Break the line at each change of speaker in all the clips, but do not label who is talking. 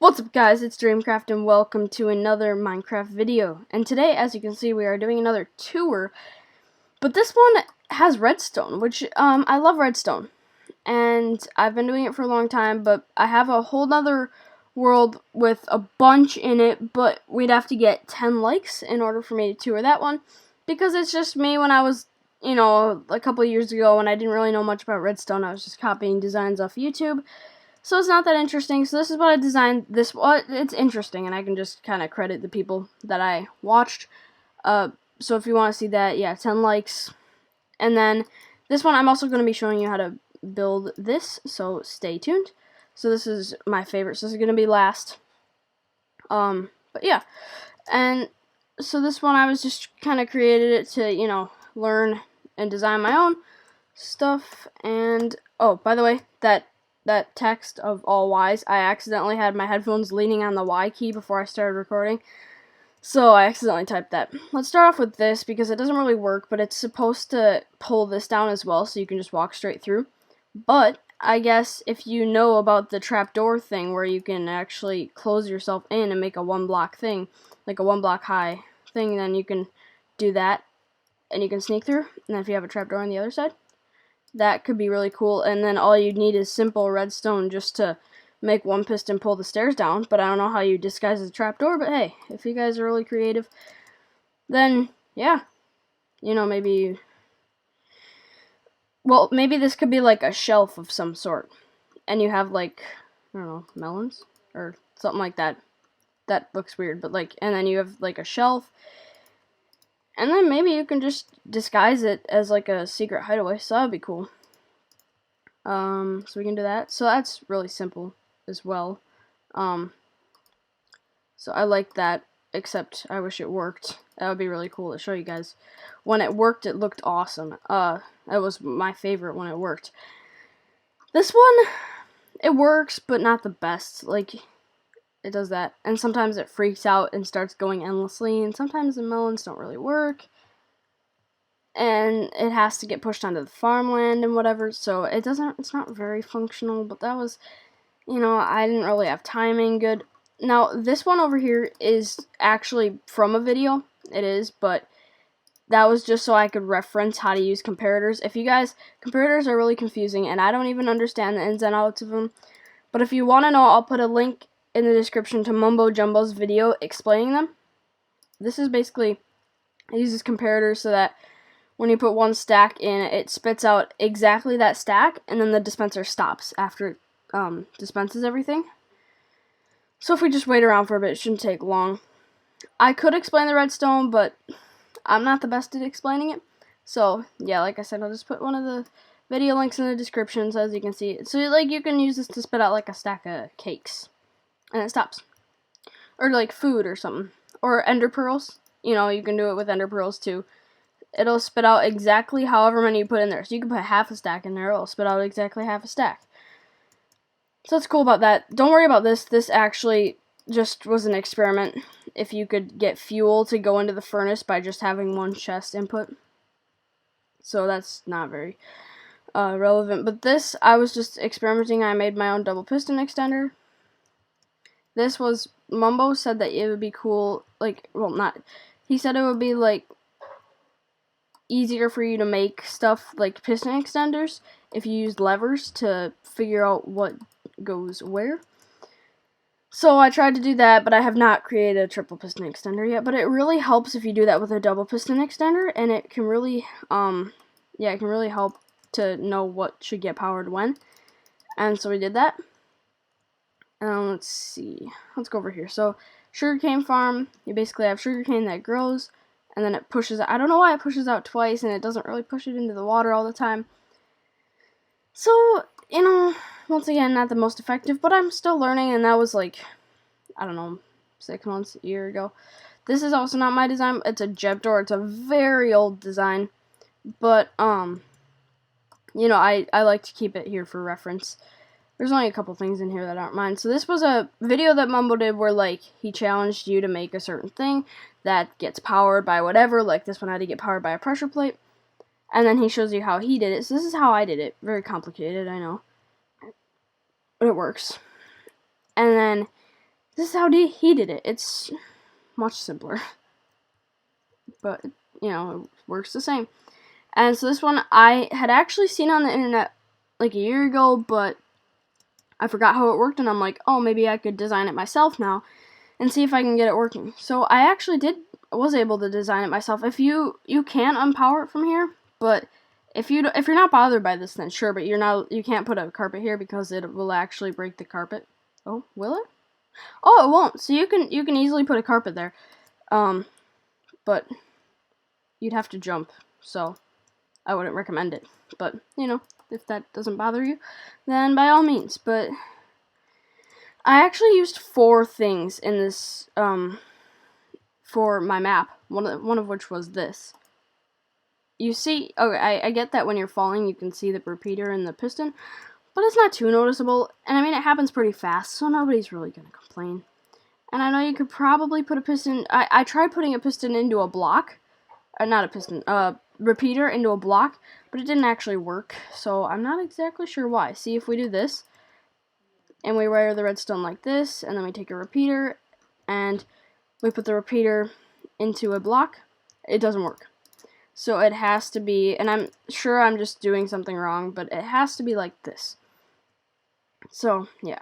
What's up guys, it's Dreamcraft and welcome to another Minecraft video. And today, as you can see, we are doing another tour. But this one has redstone, which I love redstone. And I've been doing it for a long time, but I have a whole nother world with a bunch in it, but we'd have to get 10 likes in order for me to tour that one. Because it's just me when I was, a couple of years ago when I didn't really know much about redstone. I was just copying designs off YouTube. So it's not that interesting. So this is what I designed. It's interesting, and I can just kind of credit the people that I watched. So if you want to see that, yeah, 10 likes. And then this one, I'm also going to be showing you how to build this, so stay tuned. So this is my favorite, so this is going to be last. But yeah. And so this one, I was just kind of created it to, learn and design my own stuff. And, oh, by the way, that text of all Y's, I accidentally had my headphones leaning on the Y key before I started recording, so I accidentally typed that. Let's start off with this because it doesn't really work, but it's supposed to pull this down as well, so you can just walk straight through. But I guess if you know about the trapdoor thing where you can actually close yourself in and make a one block thing, like a 1 block high thing, then you can do that and you can sneak through. And then if you have a trapdoor on the other side, that could be really cool. And then all you need is simple redstone just to make one piston pull the stairs down. But I don't know how you disguise a trapdoor. But hey, if you guys are really creative, then yeah, maybe. Well, maybe this could be like a shelf of some sort, and you have like, I don't know, melons or something like that. That looks weird, but like, and then you have like a shelf. And then maybe you can just disguise it as like a secret hideaway, so that would be cool. So we can do that. So that's really simple as well. So I like that, except I wish it worked. That would be really cool to show you guys. When it worked, it looked awesome. That was my favorite when it worked. This one, it works, but not the best. Like, it does that, and sometimes it freaks out and starts going endlessly, and sometimes the melons don't really work, and it has to get pushed onto the farmland and whatever, so it's not very functional. But that was, I didn't really have timing good. Now, this one over here is actually from a video. It is, but that was just so I could reference how to use comparators. Comparators are really confusing, and I don't even understand the ins and outs of them, but if you want to know, I'll put a link in the description to Mumbo Jumbo's video explaining them. This is basically, it uses comparators so that when you put one stack in, it spits out exactly that stack, and then the dispenser stops after it dispenses everything. So if we just wait around for a bit, it shouldn't take long. I could explain the redstone, but I'm not the best at explaining it. So yeah, like I said, I'll just put one of the video links in the description so as you can see. So like you can use this to spit out like a stack of cakes. And it stops. Or like food or something. Or ender pearls. You can do it with ender pearls too. It'll spit out exactly however many you put in there. So you can put half a stack in there. It'll spit out exactly half a stack. So that's cool about that. Don't worry about this. This actually just was an experiment. If you could get fuel to go into the furnace by just having one chest input. So that's not very relevant. But this, I was just experimenting. I made my own double piston extender. This was, Mumbo said that it would be cool, he said it would be, easier for you to make stuff like piston extenders if you used levers to figure out what goes where. So I tried to do that, but I have not created a triple piston extender yet, but it really helps if you do that with a double piston extender, and it can really, it can really help to know what should get powered when. And so we did that. Let's see. Let's go over here. So, sugarcane farm. You basically have sugarcane that grows, and then it pushes out. I don't know why it pushes out twice, and it doesn't really push it into the water all the time. So, once again, not the most effective, but I'm still learning, and that was like, I don't know, 6 months, a year ago. This is also not my design. It's a Jeb door. It's a very old design, but, I like to keep it here for reference. There's only a couple things in here that aren't mine. So this was a video that Mumbo did where, he challenged you to make a certain thing that gets powered by whatever. Like, this one had to get powered by a pressure plate. And then he shows you how he did it. So this is how I did it. Very complicated, I know. But it works. And then This is how he did it. It's much simpler, but you know, it works the same. And so this one I had actually seen on the internet like a year ago, but I forgot how it worked, and I'm like, oh, maybe I could design it myself now and see if I can get it working. So I actually was able to design it myself. If you can unpower it from here, but if you're not bothered by this, then sure, but you can't put a carpet here because it will actually break the carpet. Oh, will it? Oh, it won't. So you can easily put a carpet there. But you'd have to jump, so I wouldn't recommend it. But, you know, if that doesn't bother you, then by all means. But I actually used 4 things in this for my map. One of which was this. You see, okay, I get that when you're falling, you can see the repeater and the piston, but it's not too noticeable. And I mean, it happens pretty fast, so nobody's really gonna complain. And I know you could probably put a piston. I tried putting a piston into a block, not a piston, repeater into a block, but it didn't actually work. So I'm not exactly sure why. See, if we do this, and we wire the redstone like this, and then we take a repeater, and we put the repeater into a block, it doesn't work. So it has to be, and I'm sure I'm just doing something wrong, but it has to be like this. So, yeah.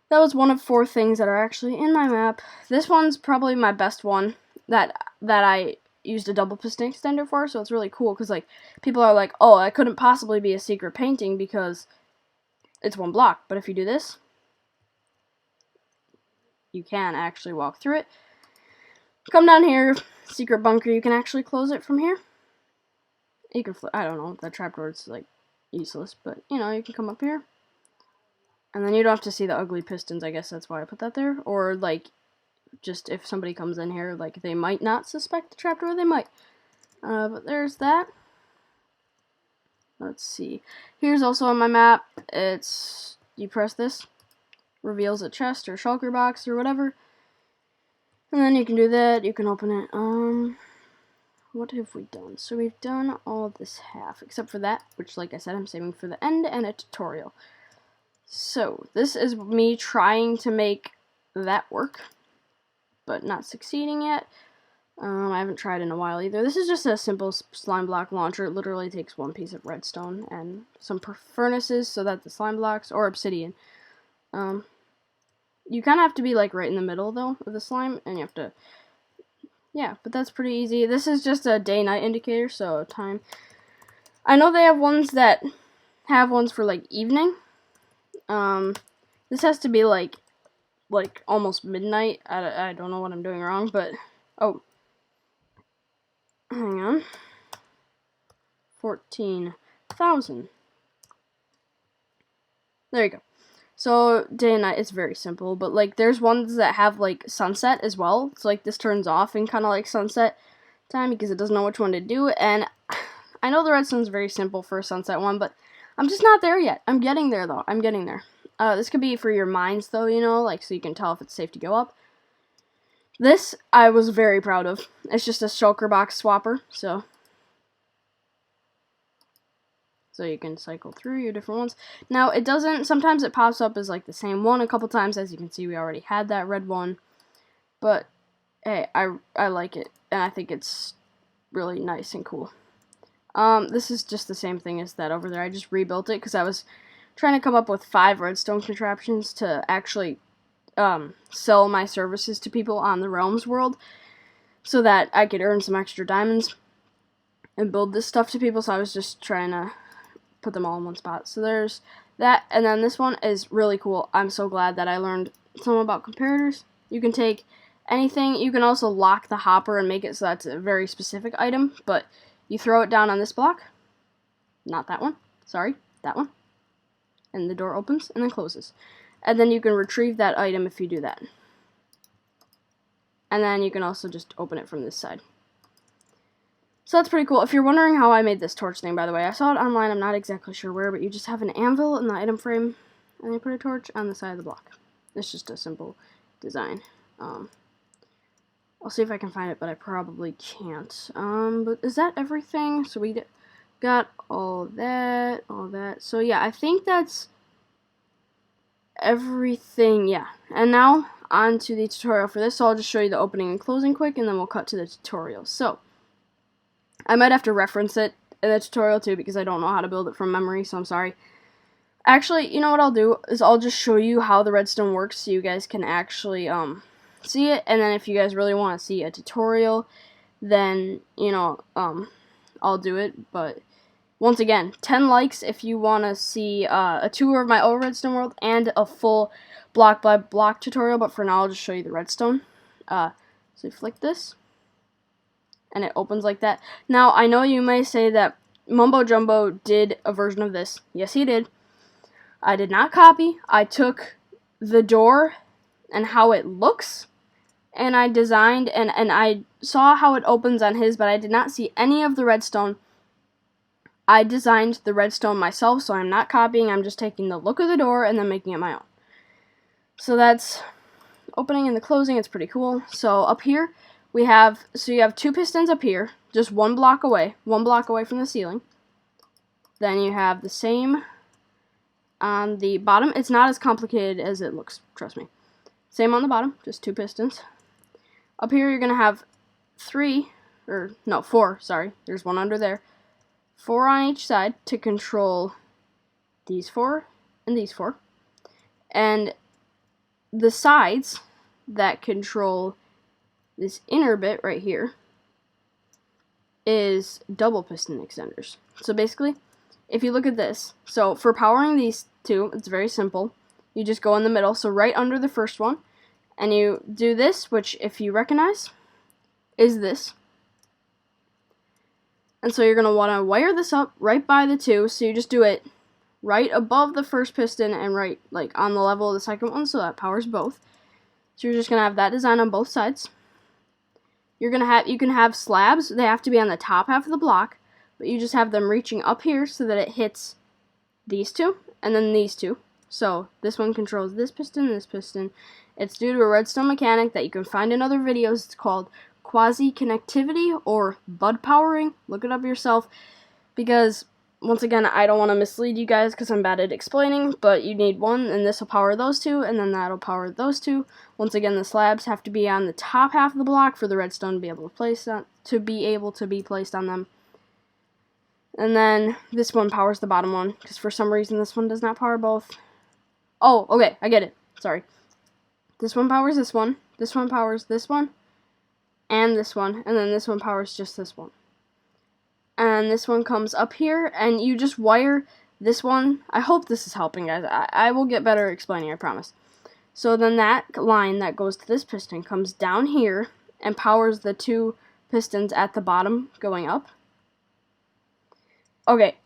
That was one of 4 things that are actually in my map. This one's probably my best one that I used a double piston extender for, so it's really cool, because, like, people are like, oh, it couldn't possibly be a secret painting because it's 1 block. But if you do this, you can actually walk through it. Come down here, secret bunker, you can actually close it from here. You can, I don't know, that trapdoor's, like, useless, but, you know, you can come up here. And then you don't have to see the ugly pistons, I guess that's why I put that there. Or, like, just if somebody comes in here, like, they might not suspect the trapdoor, they might. But there's that. Let's see. Here's also on my map, it's, you press this, reveals a chest or shulker box or whatever. And then you can do that, you can open it. What have we done? So we've done all this half, except for that, which, like I said, I'm saving for the end and a tutorial. So, this is me trying to make that work, but not succeeding yet. I haven't tried in a while either. This is just a simple slime block launcher. It literally takes 1 piece of redstone and some furnaces so that the slime blocks, or obsidian. You kind of have to be, like, right in the middle, though, of the slime, and you have to, yeah, but that's pretty easy. This is just a day-night indicator, so time. I know they have ones that have ones for, like, evening. This has to be like almost midnight. I don't know what I'm doing wrong, but, oh, hang on, 14,000. There you go. So, day and night, it's very simple, but, like, there's ones that have, like, sunset as well. So, like, this turns off in kind of, like, sunset time because it doesn't know which one to do, and I know the redstone's very simple for a sunset one, but I'm just not there yet. I'm getting there, though. I'm getting there. This could be for your mines, though, you know, like, so you can tell if it's safe to go up. This, I was very proud of. It's just a shulker box swapper, so you can cycle through your different ones. Now, it doesn't, sometimes it pops up as, like, the same one a couple times. As you can see, we already had that red one, but, hey, I like it, and I think it's really nice and cool. This is just the same thing as that over there. I just rebuilt it because I was trying to come up with 5 redstone contraptions to actually sell my services to people on the Realms world so that I could earn some extra diamonds and build this stuff to people. So I was just trying to put them all in one spot. So there's that, and then this one is really cool. I'm so glad that I learned something about comparators. You can take anything. You can also lock the hopper and make it so that's a very specific item, but you throw it down on this block. Not that one. Sorry, that one. And the door opens and then closes. And then you can retrieve that item if you do that. And then you can also just open it from this side. So that's pretty cool. If you're wondering how I made this torch thing, by the way, I saw it online. I'm not exactly sure where, but you just have an anvil in the item frame, and you put a torch on the side of the block. It's just a simple design. I'll see if I can find it, but I probably can't. But is that everything? So we got all that. So yeah, I think that's everything, yeah. And now on to the tutorial for this. So I'll just show you the opening and closing quick, and then we'll cut to the tutorial. So I might have to reference it in the tutorial too, because I don't know how to build it from memory, so I'm sorry. Actually, you know what I'll do is I'll just show you how the redstone works so you guys can actually see it, and then if you guys really want to see a tutorial, then, you know, I'll do it. But once again, 10 likes if you want to see a tour of my old redstone world and a full block by block tutorial, but for now I'll just show you the redstone. So you flick this, and it opens like that. Now, I know you may say that Mumbo Jumbo did a version of this. Yes, he did. I did not copy. I took the door and how it looks, and I designed, and I saw how it opens on his, but I did not see any of the redstone. I designed the redstone myself, so I'm not copying. I'm just taking the look of the door and then making it my own. So that's opening and the closing. It's pretty cool. So up here, you have 2 pistons up here, just one block away from the ceiling. Then you have the same on the bottom. It's not as complicated as it looks, trust me. Same on the bottom, just 2 pistons. Up here you're going to have 4, sorry. There's one under there. 4 on each side to control these 4 and these 4. And the sides that control this inner bit right here is double piston extenders. So basically, if you look at this, so for powering these 2, it's very simple. You just go in the middle, so right under the first one, and you do this, which if you recognize, is this. And so you're going to want to wire this up right by the 2, so you just do it right above the first piston and right like on the level of the second one, so that powers both. So you're just going to have that design on both sides. You can have slabs. They have to be on the top half of the block, but you just have them reaching up here so that it hits these 2 and then these 2. So this one controls this piston and this piston. It's due to a redstone mechanic that you can find in other videos. It's called quasi-connectivity or bud powering. Look it up yourself, because once again, I don't want to mislead you guys because I'm bad at explaining, but you need one, and this will power those 2, and then that'll power those 2. Once again, the slabs have to be on the top half of the block for the redstone to be able to be placed on them. And then this one powers the bottom one, because for some reason this one does not power both. Oh, okay, I get it. Sorry. This one powers this one powers this one, and then this one powers just this one. And this one comes up here, and you just wire this one. I hope this is helping, guys. I will get better at explaining, I promise. So then that line that goes to this piston comes down here and powers the 2 pistons at the bottom going up. Okay,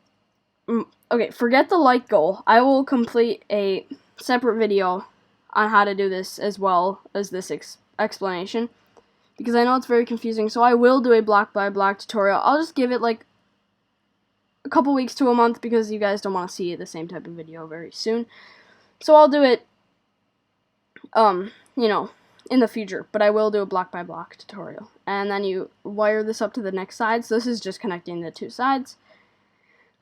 forget the like goal. I will complete a separate video on how to do this as well as this explanation, because I know it's very confusing. So I will do a block by block tutorial. I'll just give it like a couple weeks to a month, because you guys don't want to see the same type of video very soon. So I'll do it, you know, in the future, but I will do a block by block tutorial. And then you wire this up to the next side. So this is just connecting the 2 sides.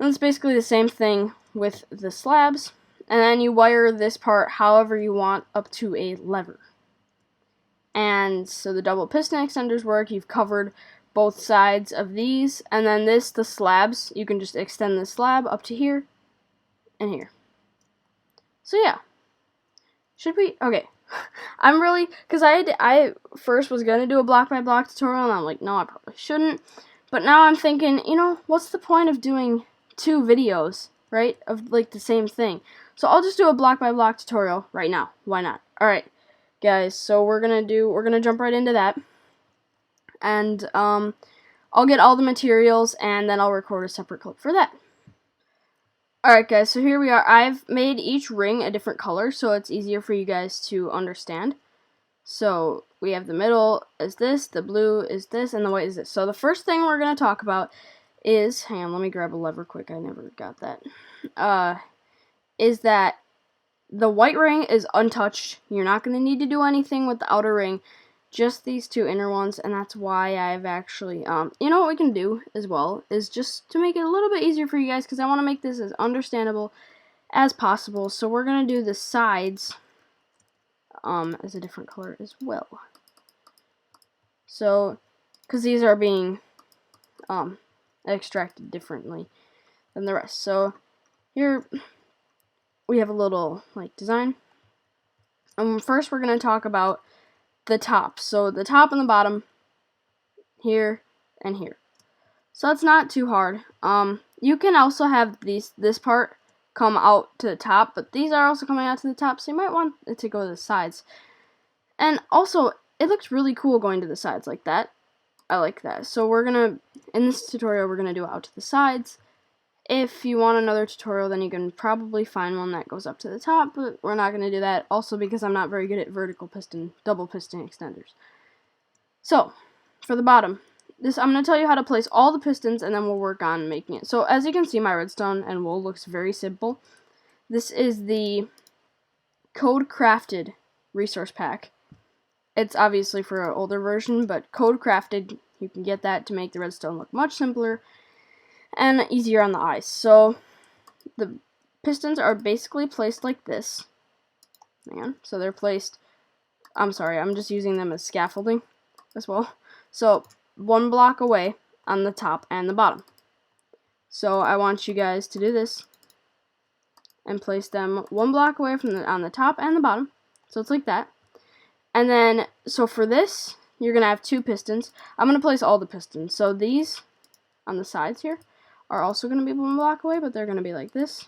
And it's basically the same thing with the slabs. And then you wire this part however you want up to a lever. And so the double piston extenders work. You've covered both sides of these. And then the slabs, you can just extend the slab up to here and here. So yeah. Should we? Okay. I'm really, because I first was going to do a block by block tutorial, and I'm like, no, I probably shouldn't. But now I'm thinking, you know, what's the point of doing 2 videos, right, of like the same thing? So I'll just do a block by block tutorial right now. Why not? Alright, guys, so we're gonna jump right into that. And I'll get all the materials, and then I'll record a separate clip for that. Alright guys, so here we are. I've made each ring a different color, so it's easier for you guys to understand. So we have the middle is this, the blue is this, and the white is this. So the first thing we're going to talk about is, hang on, let me grab a lever quick, I never got that, is that the white ring is untouched. You're not going to need to do anything with the outer ring, just these 2 inner ones, and that's why I've actually, you know what we can do as well, is just to make it a little bit easier for you guys, because I want to make this as understandable as possible. So we're going to do the sides as a different color as well. So, because these are being extracted differently than the rest. So here we have a little like design. First we're going to talk about the top. So the top and the bottom, here and here. So that's not too hard. You can also have this part come out to the top, but these are also coming out to the top, so you might want it to go to the sides. And also, it looks really cool going to the sides like that. I like that. So in this tutorial, we're gonna do out to the sides. If you want another tutorial, then you can probably find one that goes up to the top, but we're not gonna do that. Also because I'm not very good at double piston extenders. So, for the bottom, I'm going to tell you how to place all the pistons, and then we'll work on making it. So as you can see, my redstone and wool looks very simple. This is the Code Crafted resource pack. It's obviously for an older version, but Code Crafted, you can get that to make the redstone look much simpler and easier on the eyes. So the pistons are basically placed like this. So they're placed, I'm sorry, I'm just using them as scaffolding as well. So one block away on the top and the bottom. So I want you guys to do this and place them one block away from on the top and the bottom. So it's like that. And then, so for this, you're going to have two pistons. I'm going to place all the pistons. So these on the sides here are also going to be one block away, but they're going to be like this.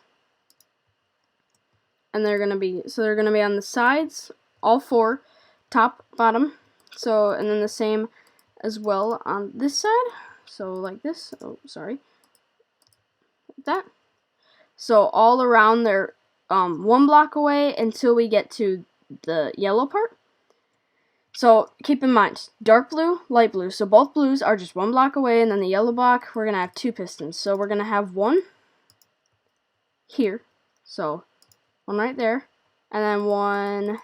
And they're going to be on the sides, all four, top, bottom. So, and then the same as well on this side. So like this. Oh, sorry. Like that. So all around they're one block away until we get to the yellow part. So keep in mind, dark blue, light blue. So both blues are just one block away, and then the yellow block, we're going to have two pistons. So we're going to have one here. So one right there, and then one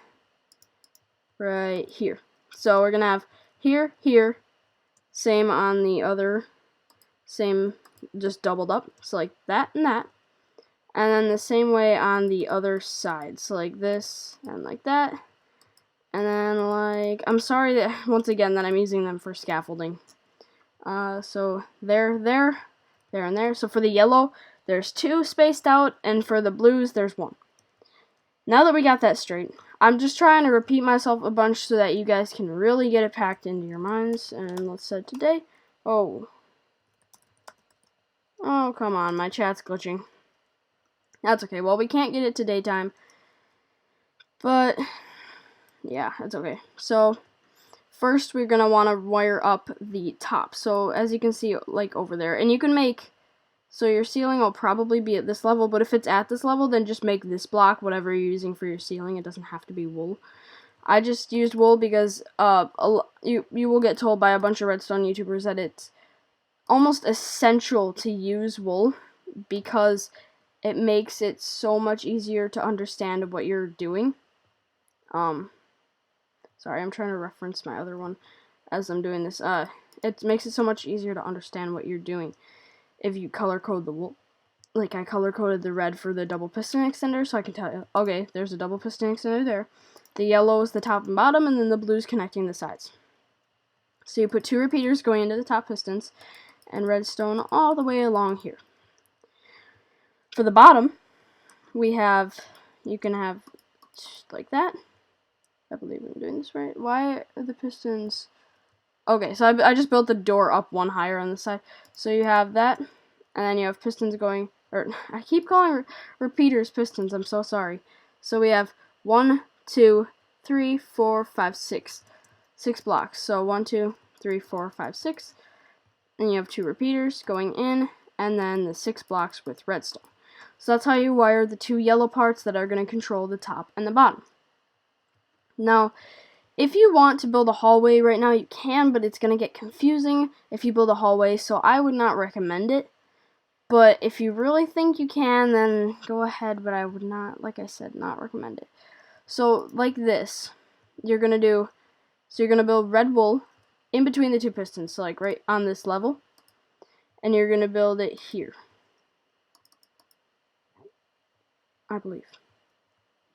right here. So we're going to have here, here, same on the other, same, just doubled up. So like that and that. And then the same way on the other side. So like this and like that. And then like, I'm sorry that, once again, that I'm using them for scaffolding. So there, and there. So for the yellow, there's two spaced out, and for the blues, there's one. Now that we got that straight, I'm just trying to repeat myself a bunch so that you guys can really get it packed into your minds. And let's set today. Oh, come on, my chat's glitching. That's okay. Well, we can't get it to daytime, but yeah, it's okay. So first we're going to want to wire up the top. So as you can see, like over there, and you can make, so your ceiling will probably be at this level, but if it's at this level, then just make this block whatever you're using for your ceiling. It doesn't have to be wool. I just used wool because you will get told by a bunch of redstone YouTubers that it's almost essential to use wool because it makes it so much easier to understand what you're doing. Sorry, I'm trying to reference my other one as I'm doing this. It makes it so much easier to understand what you're doing if you color code the wool. Like I color coded the red for the double piston extender, so I can tell you, okay, there's a double piston extender there. The yellow is the top and bottom, and then the blue is connecting the sides. So you put two repeaters going into the top pistons, and redstone all the way along here. For the bottom, we have, you can have like that. I believe I'm doing this right. Why are the pistons? Okay, so I just built the door up one higher on the side. So you have that, and then you have pistons going, or I keep calling repeaters pistons, I'm so sorry. So we have 1, 2, 3, 4, 5, 6. 6 blocks. So 1, 2, 3, 4, 5, 6. And you have two repeaters going in, and then the 6 blocks with redstone. So that's how you wire the two yellow parts that are going to control the top and the bottom. Now, if you want to build a hallway right now, you can, but it's going to get confusing if you build a hallway, so I would not recommend it. But if you really think you can, then go ahead, but I would not, like I said, not recommend it. So, like this, you're going to build red wool in between the two pistons, so like right on this level, and you're going to build it here. I believe.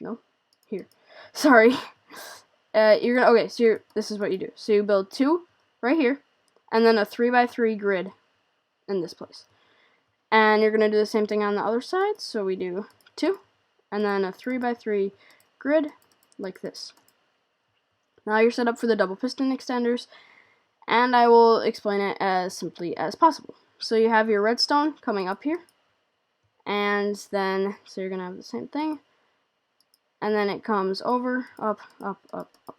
No? Here. Sorry. This is what you do. So you build 2 right here, and then a 3x3 grid in this place. And you're going to do the same thing on the other side. So we do 2, and then a 3x3 grid like this. Now you're set up for the double piston extenders, and I will explain it as simply as possible. So you have your redstone coming up here, and then, so you're going to have the same thing, and then it comes over, up, up, up, up.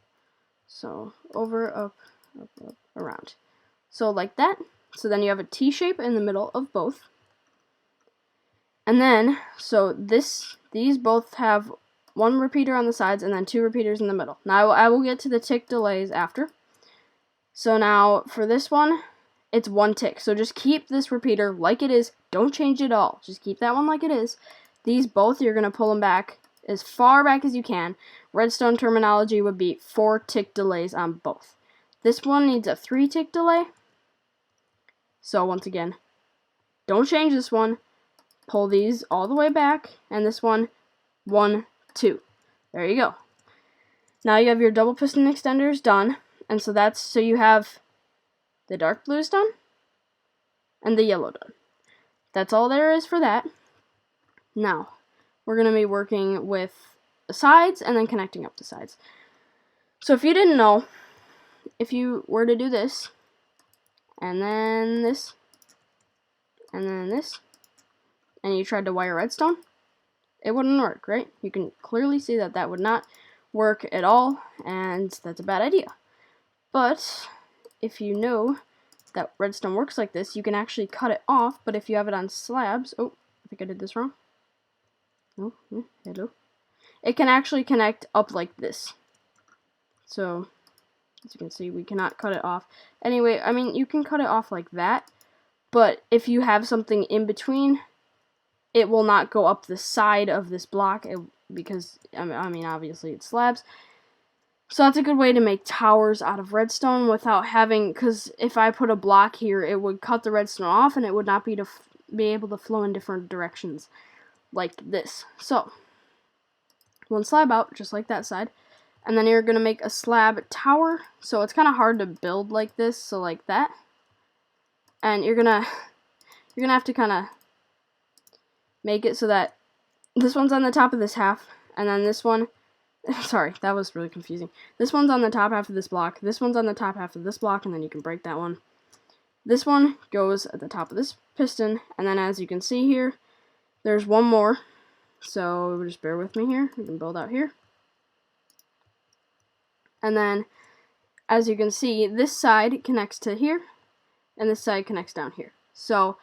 So over, up, up, up, around. So like that. So then you have a T shape in the middle of both. And then, so these both have 1 repeater on the sides and then 2 repeaters in the middle. Now I will get to the tick delays after. So now for this one, it's 1 tick. So just keep this repeater like it is. Don't change it at all. Just keep that one like it is. These both, you're going to pull them back as far back as you can. Redstone terminology would be 4 tick delays on both. This one needs a 3 tick delay. So once again, don't change this one. Pull these all the way back, and this one, 1, 2. There you go. Now you have your double piston extenders done, and so you have the dark blue is done, and the yellow done. That's all there is for that. Now, we're going to be working with the sides, and then connecting up the sides. So if you didn't know, if you were to do this, and then this, and then this, and you tried to wire redstone, it wouldn't work, right? You can clearly see that that would not work at all, and that's a bad idea. But if you know that redstone works like this, you can actually cut it off, but if you have it on slabs, oh, I think I did this wrong. Oh, hello. It can actually connect up like this. So, as you can see, we cannot cut it off. Anyway, I mean, you can cut it off like that, but if you have something in between, it will not go up the side of this block because, I mean, obviously it's slabs. So that's a good way to make towers out of redstone without having, because if I put a block here, it would cut the redstone off and it would not be able to flow in different directions like this. So, 1 slab out, just like that side. And then you're going to make a slab tower. So it's kind of hard to build like this, so like that. And you're gonna have to kind of make it so that this one's on the top of this half, and then this one, sorry, that was really confusing. This one's on the top half of this block, this one's on the top half of this block, and then you can break that one. This one goes at the top of this piston, and then as you can see here, there's one more. So just bear with me here. We can build out here. And then, as you can see, this side connects to here, and this side connects down here. So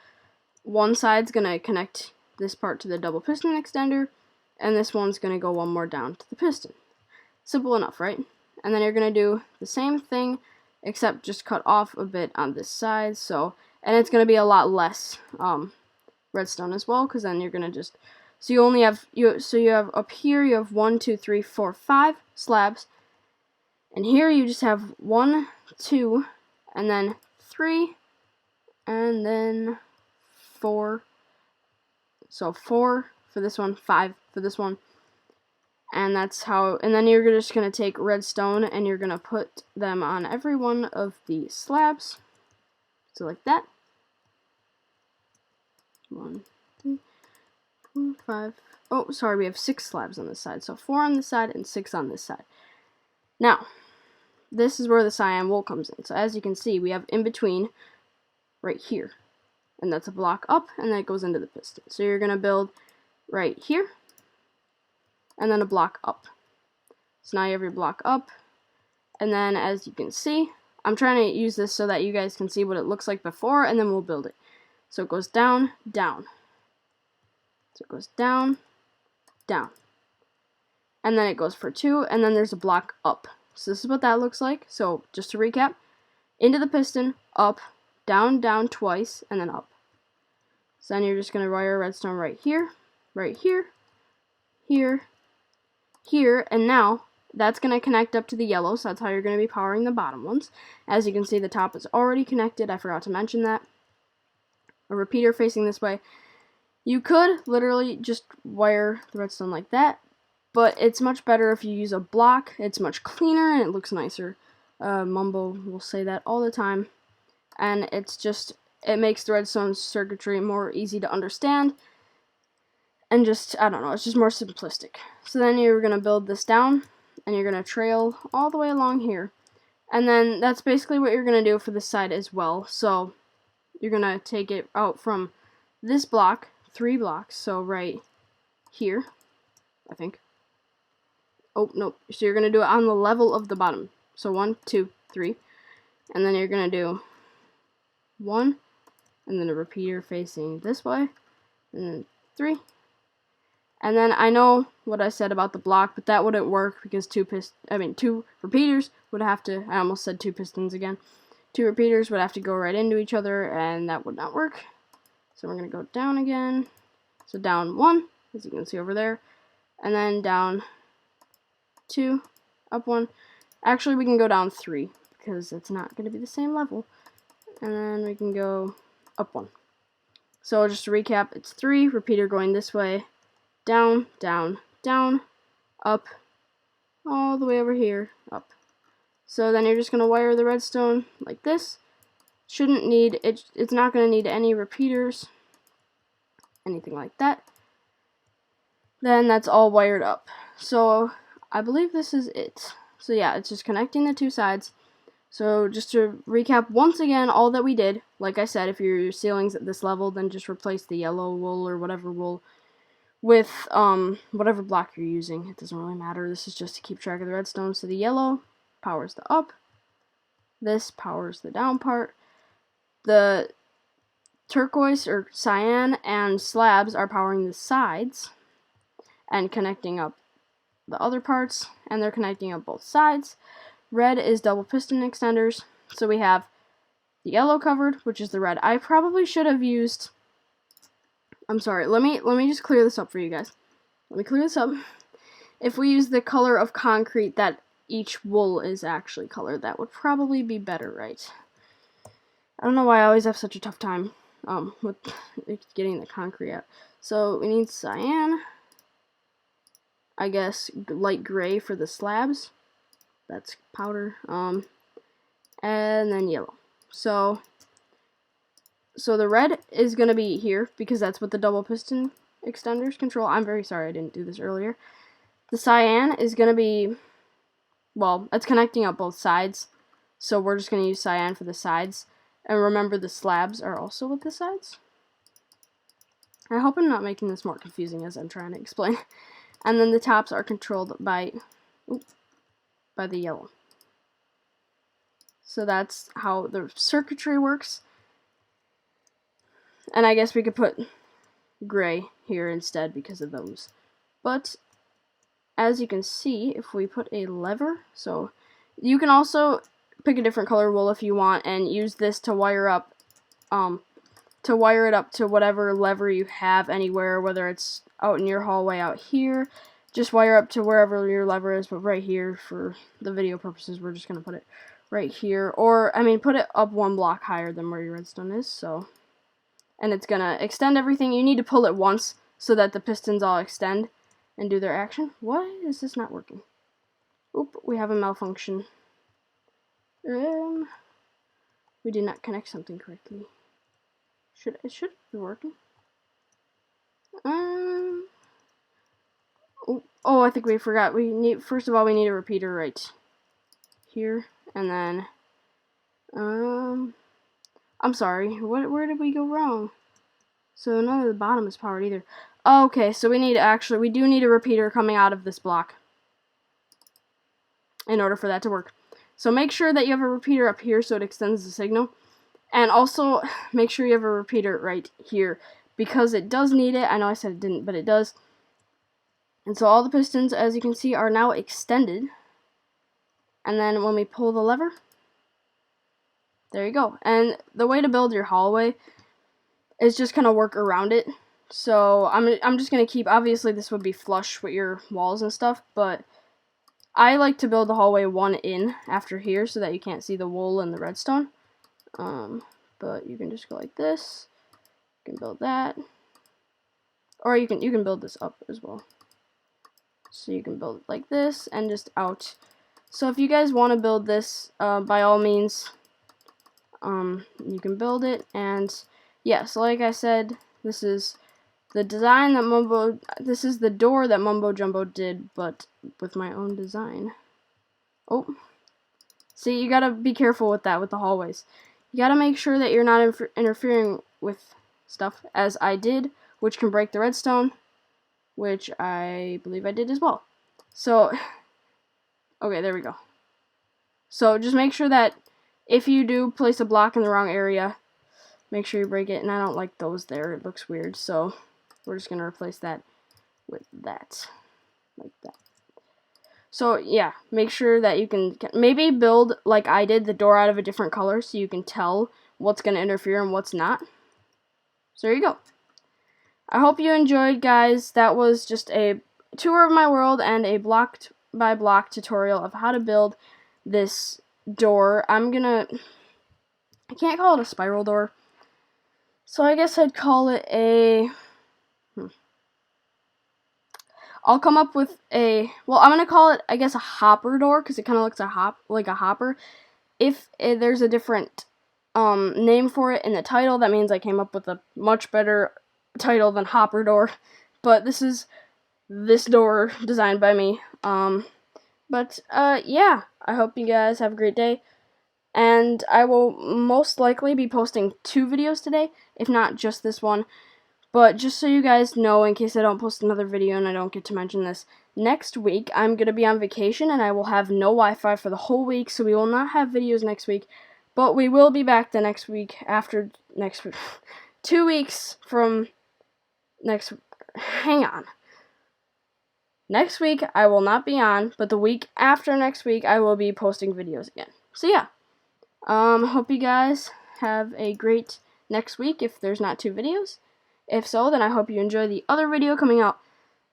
one side's going to connect this part to the double piston extender, and this one's going to go one more down to the piston. Simple enough, right? And then you're going to do the same thing, except just cut off a bit on this side. So, and it's going to be a lot less redstone as well, because then you're going to just, so you only have, you have up here, you have 1, 2, 3, 4, 5 slabs, and here you just have 1, 2, and then 3, and then 4. So 4 for this one, 5 for this one. And that's how, and then you're just going to take redstone and you're going to put them on every one of the slabs. So like that. 1, 2, 4, 5. Oh, sorry, we have 6 slabs on this side. So 4 on this side and 6 on this side. Now, this is where the cyan wool comes in. So as you can see, we have in between right here. And that's a block up, and then it goes into the piston. So you're going to build right here, and then a block up. So now you have your block up, and then as you can see, I'm trying to use this so that you guys can see what it looks like before, and then we'll build it. So it goes down, down. So it goes down, down. And then it goes for 2, and then there's a block up. So this is what that looks like. So just to recap, into the piston, up, down, down twice, and then up. So then you're just going to wire redstone right here, here, here, and now that's going to connect up to the yellow, so that's how you're going to be powering the bottom ones. As you can see, the top is already connected. I forgot to mention that. A repeater facing this way. You could literally just wire the redstone like that, but it's much better if you use a block. It's much cleaner and it looks nicer. Mumbo will say that all the time. And it makes the redstone circuitry more easy to understand. And I don't know, it's just more simplistic. So then you're going to build this down, and you're going to trail all the way along here. And then that's basically what you're going to do for this side as well. So you're going to take it out from this block, 3 blocks, so right here, I think. Oh, nope. So you're going to do it on the level of the bottom. So 1, 2, 3. And then you're going to do 1, and then a repeater facing this way, and then 3. And then I know what I said about the block, but that wouldn't work because 2 repeaters would have to, I almost said 2 pistons again. 2 repeaters would have to go right into each other, and that would not work. So we're going to go down again. So down 1, as you can see over there, and then down 2, up 1. Actually, we can go down 3 because it's not going to be the same level. And then we can go up 1. So just to recap, it's 3, repeater going this way, down, down, down, up, all the way over here, up. So then you're just going to wire the redstone like this. Shouldn't need, it's not going to need any repeaters, anything like that. Then that's all wired up. So I believe this is it. So yeah, it's just connecting the 2 sides. So just to recap once again all that we did, like I said, if your ceiling's at this level, then just replace the yellow wool or whatever wool with whatever block you're using. It doesn't really matter. This is just to keep track of the redstone. So the yellow powers the up. This powers the down part. The turquoise or cyan and slabs are powering the sides and connecting up the other parts, and they're connecting up both sides. Red is double piston extenders. So we have the yellow covered, which is the red. I probably should have used, I'm sorry, let me just clear this up for you guys. Let me clear this up. If we use the color of concrete that each wool is actually colored, that would probably be better, right? I don't know why I always have such a tough time with getting the concrete out. So we need cyan, I guess light gray for the slabs. That's powder. And then yellow. So the red is going to be here because that's what the double piston extenders control. I'm very sorry I didn't do this earlier. The cyan is going to be, well, it's connecting up both sides. So we're just going to use cyan for the sides. And remember, the slabs are also with the sides. I hope I'm not making this more confusing as I'm trying to explain. And then the tops are controlled by the yellow. So that's how the circuitry works. And I guess we could put gray here instead because of those. But as you can see, if we put a lever, so you can also pick a different color wool if you want and use this to wire up it up to whatever lever you have anywhere, whether it's out in your hallway out here. Just wire up to wherever your lever is, but right here for the video purposes, we're just going to put it right here. Or, I mean, put it up 1 block higher than where your redstone is, so. And it's going to extend everything. You need to pull it once so that the pistons all extend and do their action. Why is this not working? Oop, we have a malfunction. We did not connect something correctly. It should be working. Oh, I think we forgot. First of all, we need a repeater right here, and then I'm sorry. Where did we go wrong? So none of the bottom is powered either. Okay, so we do need a repeater coming out of this block in order for that to work. So make sure that you have a repeater up here so it extends the signal. And also make sure you have a repeater right here because it does need it. I know I said it didn't, but it does. And so all the pistons, as you can see, are now extended. And then when we pull the lever, there you go. And the way to build your hallway is just kind of work around it. So I'm just going to keep, obviously this would be flush with your walls and stuff, but I like to build the hallway 1 in after here so that you can't see the wool and the redstone. But you can just go like this. You can build that. or you can build this up as well. So you can build it like this and just out. So if you guys want to build this, by all means, you can build it. And yeah, so like I said, this is the design that this is the door that Mumbo Jumbo did, but with my own design. Oh, see, you gotta be careful with that, with the hallways. You gotta make sure that you're not interfering with stuff, as I did, which can break the redstone, which I believe I did as well. So, okay, there we go. So just make sure that if you do place a block in the wrong area, make sure you break it. And I don't like those there, it looks weird, so we're just gonna replace that with that, like that. So yeah, make sure that you can maybe build, like I did, the door out of a different color so you can tell what's going to interfere and what's not. So there you go. I hope you enjoyed, guys. That was just a tour of my world and a block by block tutorial of how to build this door. I can't call it a spiral door, so I guess I'd call it a I'll come up with I'm gonna call it, I guess, a hopper door, because it kind of looks like a hopper. If there's a different name for it in the title, that means I came up with a much better title than hopper door. But this is this door designed by me. Yeah, I hope you guys have a great day. And I will most likely be posting 2 videos today, if not just this one. But just so you guys know, in case I don't post another video and I don't get to mention this, next week I'm going to be on vacation and I will have no Wi-Fi for the whole week, so we will not have videos next week. But we will be back the next week after next week. 2 weeks from next... Hang on. Next week I will not be on, but the week after next week I will be posting videos again. So yeah. Hope you guys have a great next week if there's not 2 videos. If so, then I hope you enjoy the other video coming out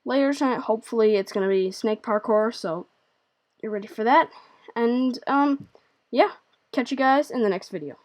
later tonight. Hopefully it's going to be snake parkour, so you're ready for that. And, yeah, catch you guys in the next video.